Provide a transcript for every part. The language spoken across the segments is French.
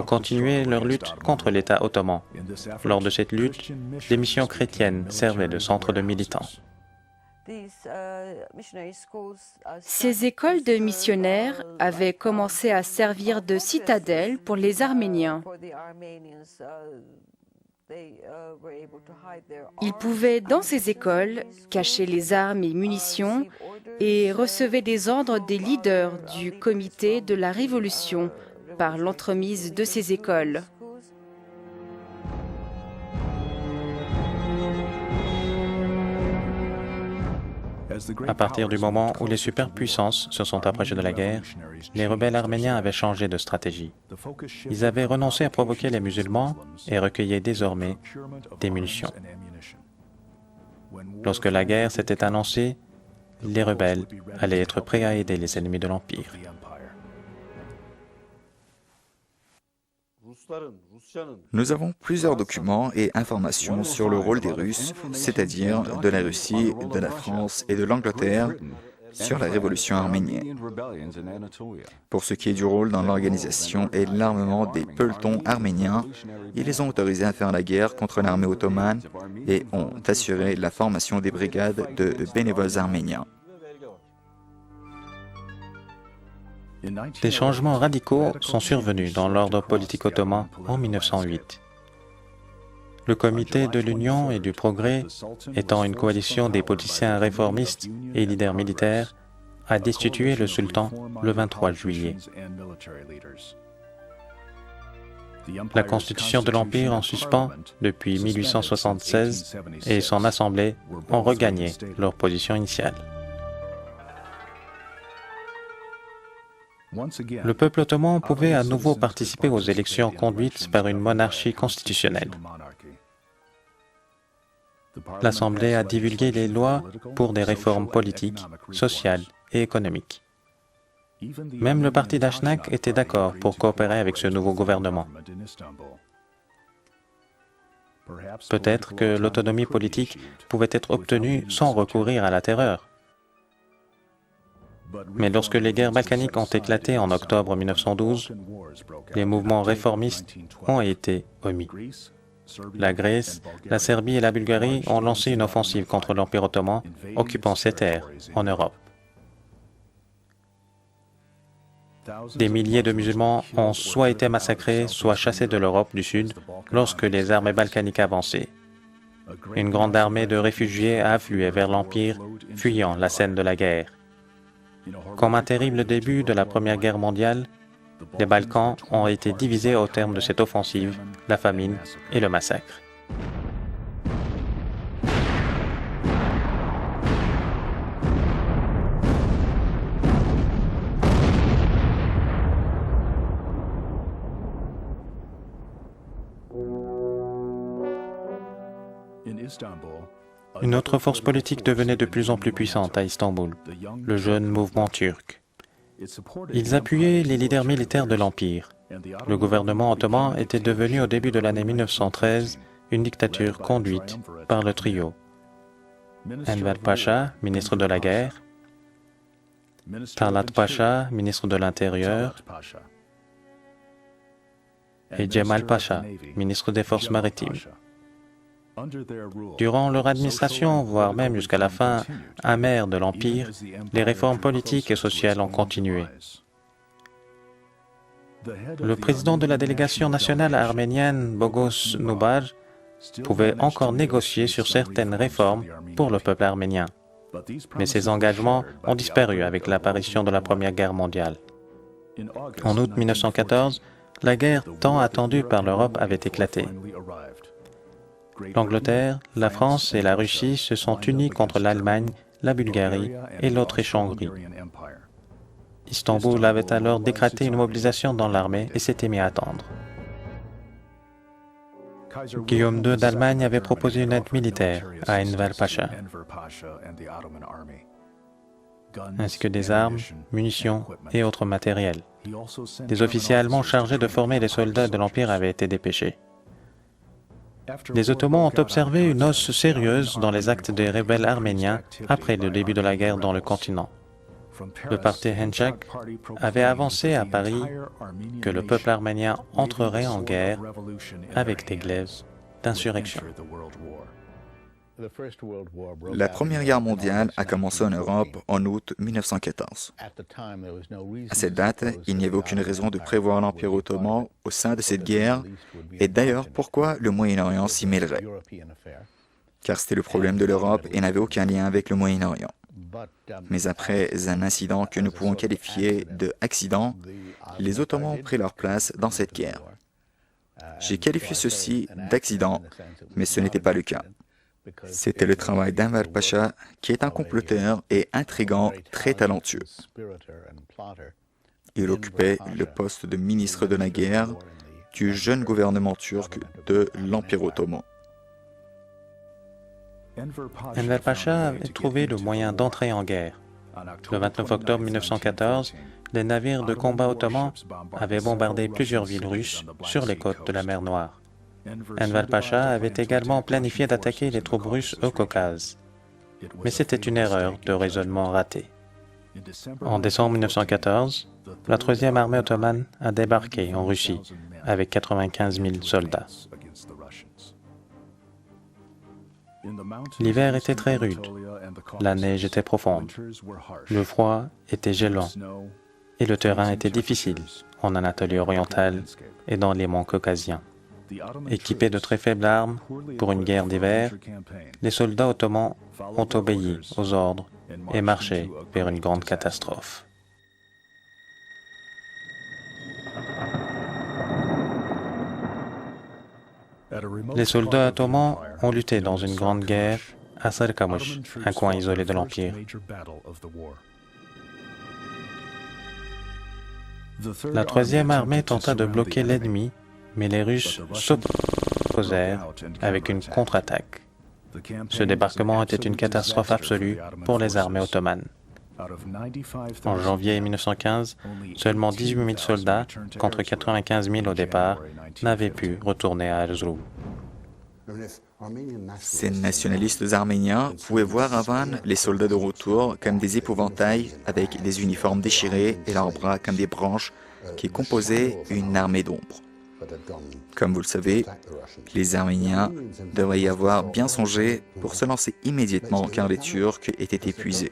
continué leur lutte contre l'État ottoman. Lors de cette lutte, des missions chrétiennes servaient de centre de militants. Ces écoles de missionnaires avaient commencé à servir de citadelle pour les Arméniens. Ils pouvaient, dans ces écoles, cacher les armes et munitions et recevaient des ordres des leaders du comité de la Révolution par l'entremise de ces écoles. À partir du moment où les superpuissances se sont approchées de la guerre, les rebelles arméniens avaient changé de stratégie. Ils avaient renoncé à provoquer les musulmans et recueillaient désormais des munitions. Lorsque la guerre s'était annoncée, les rebelles allaient être prêts à aider les ennemis de l'Empire. Nous avons plusieurs documents et informations sur le rôle des Russes, c'est-à-dire de la Russie, de la France et de l'Angleterre, sur la révolution arménienne. Pour ce qui est du rôle dans l'organisation et l'armement des pelotons arméniens, ils les ont autorisés à faire la guerre contre l'armée ottomane et ont assuré la formation des brigades de bénévoles arméniens. Des changements radicaux sont survenus dans l'ordre politique ottoman en 1908. Le Comité de l'Union et du Progrès, étant une coalition des politiciens réformistes et leaders militaires, a destitué le sultan le 23 juillet. La constitution de l'Empire en suspens depuis 1876 et son assemblée ont regagné leur position initiale. Le peuple ottoman pouvait à nouveau participer aux élections conduites par une monarchie constitutionnelle. L'Assemblée a divulgué les lois pour des réformes politiques, sociales et économiques. Même le parti d'Ashnak était d'accord pour coopérer avec ce nouveau gouvernement. Peut-être que l'autonomie politique pouvait être obtenue sans recourir à la terreur. Mais lorsque les guerres balkaniques ont éclaté en octobre 1912, les mouvements réformistes ont été omis. La Grèce, la Serbie et la Bulgarie ont lancé une offensive contre l'Empire ottoman, occupant ces terres en Europe. Des milliers de musulmans ont soit été massacrés, soit chassés de l'Europe du Sud lorsque les armées balkaniques avançaient. Une grande armée de réfugiés a afflué vers l'Empire, fuyant la scène de la guerre. Comme un terrible début de la Première Guerre mondiale, les Balkans ont été divisés au terme de cette offensive, la famine et le massacre. Une autre force politique devenait de plus en plus puissante à Istanbul, le jeune mouvement turc. Ils appuyaient les leaders militaires de l'Empire. Le gouvernement ottoman était devenu au début de l'année 1913 une dictature conduite par le trio Enver Pacha, ministre de la Guerre, Talat Pacha, ministre de l'Intérieur, et Cemal Pacha, ministre des Forces maritimes. Durant leur administration, voire même jusqu'à la fin amère de l'Empire, les réformes politiques et sociales ont continué. Le président de la délégation nationale arménienne, Bogos Nubar, pouvait encore négocier sur certaines réformes pour le peuple arménien. Mais ces engagements ont disparu avec l'apparition de la Première Guerre mondiale. En août 1914, la guerre tant attendue par l'Europe avait éclaté. L'Angleterre, la France et la Russie se sont unis contre l'Allemagne, la Bulgarie et l'Autriche-Hongrie. Istanbul avait alors décrété une mobilisation dans l'armée et s'était mis à attendre. Guillaume II d'Allemagne avait proposé une aide militaire à Enver Pacha, ainsi que des armes, munitions et autres matériels. Des officiers allemands chargés de former les soldats de l'Empire avaient été dépêchés. Les Ottomans ont observé une hausse sérieuse dans les actes des rebelles arméniens après le début de la guerre dans le continent. le parti Henchak avait avancé à Paris que le peuple arménien entrerait en guerre avec des glaives d'insurrection. La Première Guerre mondiale a commencé en Europe en août 1914. À cette date, il n'y avait aucune raison de prévoir l'Empire ottoman au sein de cette guerre, et d'ailleurs pourquoi le Moyen-Orient s'y mêlerait, car c'était le problème de l'Europe et n'avait aucun lien avec le Moyen-Orient. Mais après un incident que nous pouvons qualifier de accident, les Ottomans ont pris leur place dans cette guerre. J'ai qualifié ceci d'accident, mais ce n'était pas le cas. C'était le travail d'Enver Pacha, qui est un comploteur et intrigant très talentueux. Il occupait le poste de ministre de la guerre du jeune gouvernement turc de l'Empire ottoman. Enver Pacha avait trouvé le moyen d'entrer en guerre. Le 29 octobre 1914, les navires de combat ottomans avaient bombardé plusieurs villes russes sur les côtes de la mer Noire. Enver Pacha avait également planifié d'attaquer les troupes russes au Caucase. Mais c'était une erreur de raisonnement ratée. En décembre 1914, la 3e armée ottomane a débarqué en Russie avec 95 000 soldats. L'hiver était très rude, la neige était profonde, le froid était gelant et le terrain était difficile en Anatolie orientale et dans les monts caucasiens. Équipés de très faibles armes pour une guerre d'hiver, les soldats ottomans ont obéi aux ordres et marché vers une grande catastrophe. Les soldats ottomans ont lutté dans une grande guerre à Sarkamush, un coin isolé de l'Empire. La 3e armée tenta de bloquer l'ennemi, mais les Russes s'opposèrent avec une contre-attaque. Ce débarquement était une catastrophe absolue pour les armées ottomanes. En janvier 1915, seulement 18 000 soldats, contre 95 000 au départ, n'avaient pu retourner à Erzurum. Ces nationalistes arméniens pouvaient voir à Van les soldats de retour comme des épouvantails avec des uniformes déchirés et leurs bras comme des branches qui composaient une armée d'ombre. Comme vous le savez, les Arméniens devraient y avoir bien songé pour se lancer immédiatement car les Turcs étaient épuisés.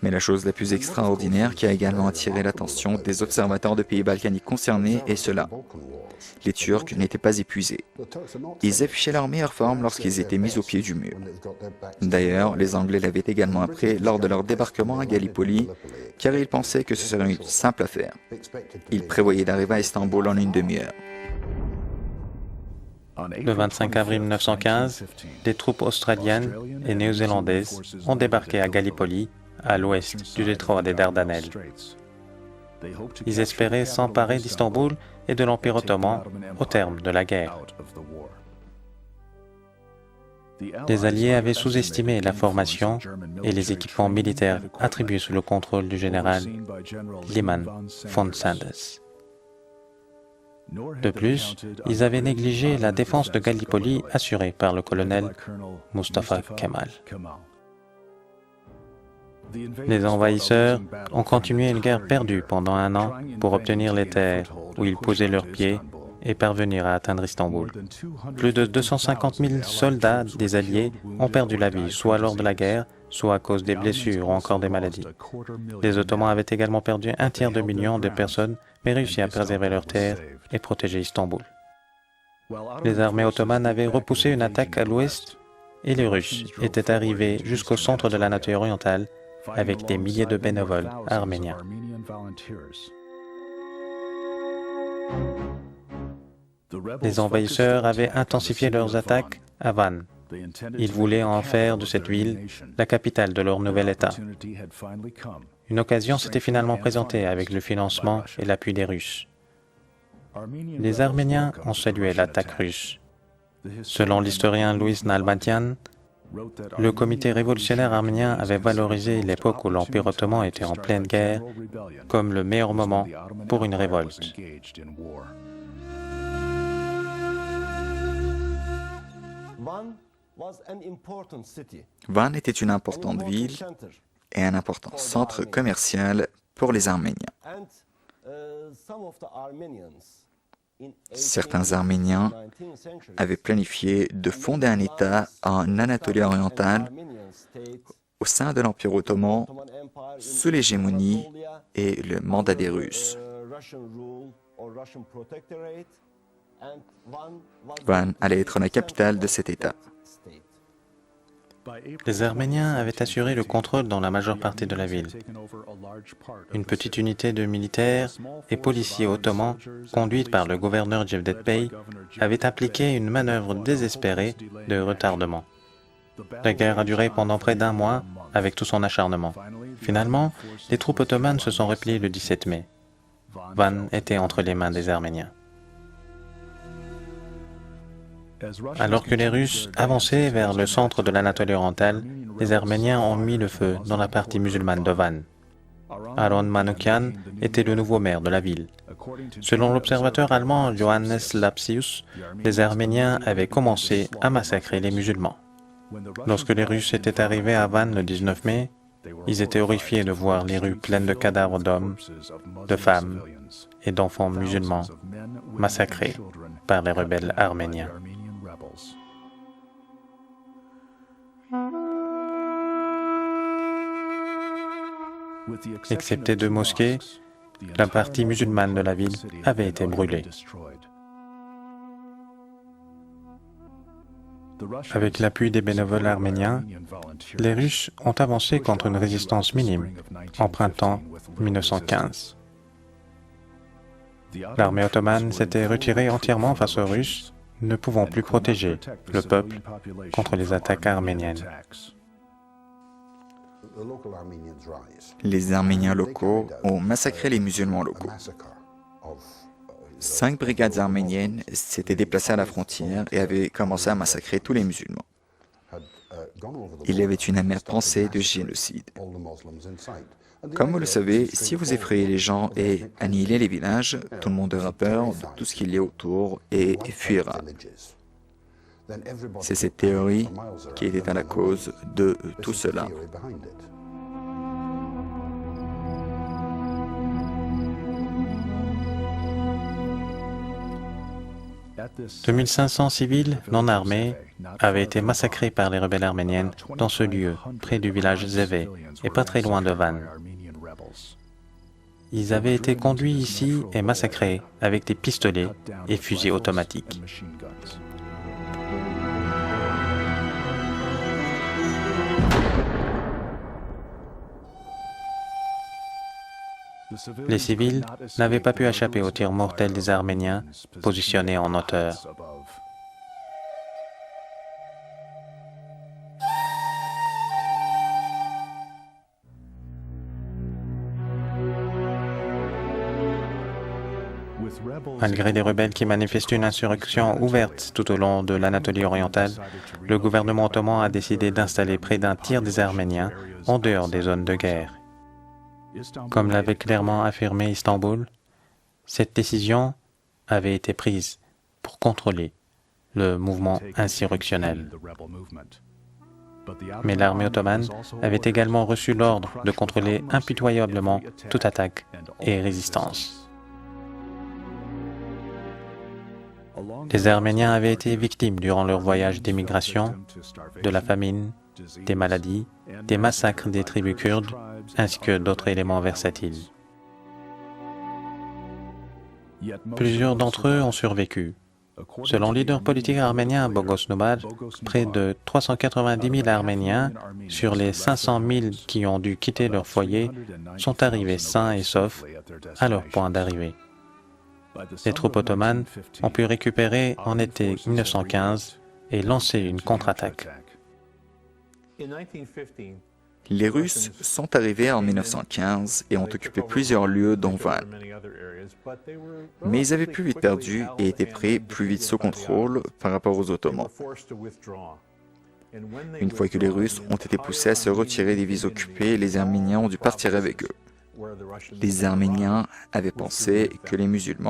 Mais la chose la plus extraordinaire qui a également attiré l'attention des observateurs de pays balkaniques concernés est cela. Les Turcs n'étaient pas épuisés. Ils affichaient leur meilleure forme lorsqu'ils étaient mis au pied du mur. D'ailleurs, les Anglais l'avaient également appris lors de leur débarquement à Gallipoli, car ils pensaient que ce serait une simple affaire. Ils prévoyaient d'arriver à Istanbul en une demi-heure. Le 25 avril 1915, les troupes australiennes et néo-zélandaises ont débarqué à Gallipoli, à l'ouest du détroit des Dardanelles. Ils espéraient s'emparer d'Istanbul et de l'Empire ottoman au terme de la guerre. Les Alliés avaient sous-estimé la formation et les équipements militaires attribués sous le contrôle du général Liman von Sanders. De plus, ils avaient négligé la défense de Gallipoli assurée par le colonel Mustafa Kemal. Les envahisseurs ont continué une guerre perdue pendant un an pour obtenir les terres où ils posaient leurs pieds et parvenir à atteindre Istanbul. Plus de 250 000 soldats des Alliés ont perdu la vie, soit lors de la guerre, soit à cause des blessures ou encore des maladies. Les Ottomans avaient également perdu 1/3 million de personnes, mais réussi à préserver leurs terres et protéger Istanbul. Les armées ottomanes avaient repoussé une attaque à l'ouest et les Russes étaient arrivés jusqu'au centre de l'Anatolie orientale avec des milliers de bénévoles arméniens. Les envahisseurs avaient intensifié leurs attaques à Van. Ils voulaient en faire de cette ville la capitale de leur nouvel État. Une occasion s'était finalement présentée avec le financement et l'appui des Russes. Les Arméniens ont salué l'attaque russe. Selon l'historien Louis Nalbandian, le comité révolutionnaire arménien avait valorisé l'époque où l'Empire ottoman était en pleine guerre comme le meilleur moment pour une révolte. Van était une importante ville et un important centre commercial pour les Arméniens. Certains Arméniens avaient planifié de fonder un État en Anatolie orientale au sein de l'Empire ottoman sous l'hégémonie et le mandat des Russes. Van allait être la capitale de cet État. Les Arméniens avaient assuré le contrôle dans la majeure partie de la ville. Une petite unité de militaires et policiers ottomans, conduite par le gouverneur Cevdet Bey, avait appliqué une manœuvre désespérée de retardement. La guerre a duré pendant près d'un mois avec tout son acharnement. Finalement, les troupes ottomanes se sont repliées le 17 mai. Van était entre les mains des Arméniens. Alors que les Russes avançaient vers le centre de l'Anatolie orientale, les Arméniens ont mis le feu dans la partie musulmane de Van. Aron Manoukian était le nouveau maire de la ville. Selon l'observateur allemand Johannes Lapsius, les Arméniens avaient commencé à massacrer les musulmans. Lorsque les Russes étaient arrivés à Van le 19 mai, ils étaient horrifiés de voir les rues pleines de cadavres d'hommes, de femmes et d'enfants musulmans massacrés par les rebelles arméniens. Excepté deux mosquées, la partie musulmane de la ville avait été brûlée. Avec l'appui des bénévoles arméniens, les Russes ont avancé contre une résistance minime en printemps 1915. L'armée ottomane s'était retirée entièrement face aux Russes, ne pouvant plus protéger le peuple contre les attaques arméniennes. Les Arméniens locaux ont massacré les musulmans locaux. 5 brigades arméniennes s'étaient déplacées à la frontière et avaient commencé à massacrer tous les musulmans. Il y avait une amère pensée de génocide. Comme vous le savez, si vous effrayez les gens et annihilez les villages, tout le monde aura peur de tout ce qu'il y a autour et fuira. C'est cette théorie qui était à la cause de tout cela. « 2500 civils non armés avaient été massacrés par les rebelles arméniennes dans ce lieu, près du village Zeve, et pas très loin de Van. Ils avaient été conduits ici et massacrés avec des pistolets et fusils automatiques. Les civils n'avaient pas pu échapper aux tirs mortels des Arméniens positionnés en hauteur. Malgré les rebelles qui manifestent une insurrection ouverte tout au long de l'Anatolie orientale, le gouvernement ottoman a décidé d'installer près d'un tiers des Arméniens en dehors des zones de guerre. Comme l'avait clairement affirmé Istanbul, cette décision avait été prise pour contrôler le mouvement insurrectionnel. Mais l'armée ottomane avait également reçu l'ordre de contrôler impitoyablement toute attaque et résistance. Les Arméniens avaient été victimes durant leur voyage d'émigration de la famine, des maladies, des massacres des tribus kurdes, ainsi que d'autres éléments versatiles. Plusieurs d'entre eux ont survécu. Selon le leader politique arménien Bogos Nubar, près de 390 000 Arméniens sur les 500 000 qui ont dû quitter leur foyer sont arrivés sains et saufs à leur point d'arrivée. Les troupes ottomanes ont pu récupérer en été 1915 et lancer une contre-attaque. Les Russes sont arrivés en 1915 et ont occupé plusieurs lieux dont Van. Mais ils avaient plus vite perdu et étaient pris plus vite sous contrôle par rapport aux Ottomans. Une fois que les Russes ont été poussés à se retirer des villes occupées, les Arméniens ont dû partir avec eux. Les Arméniens avaient pensé que les musulmans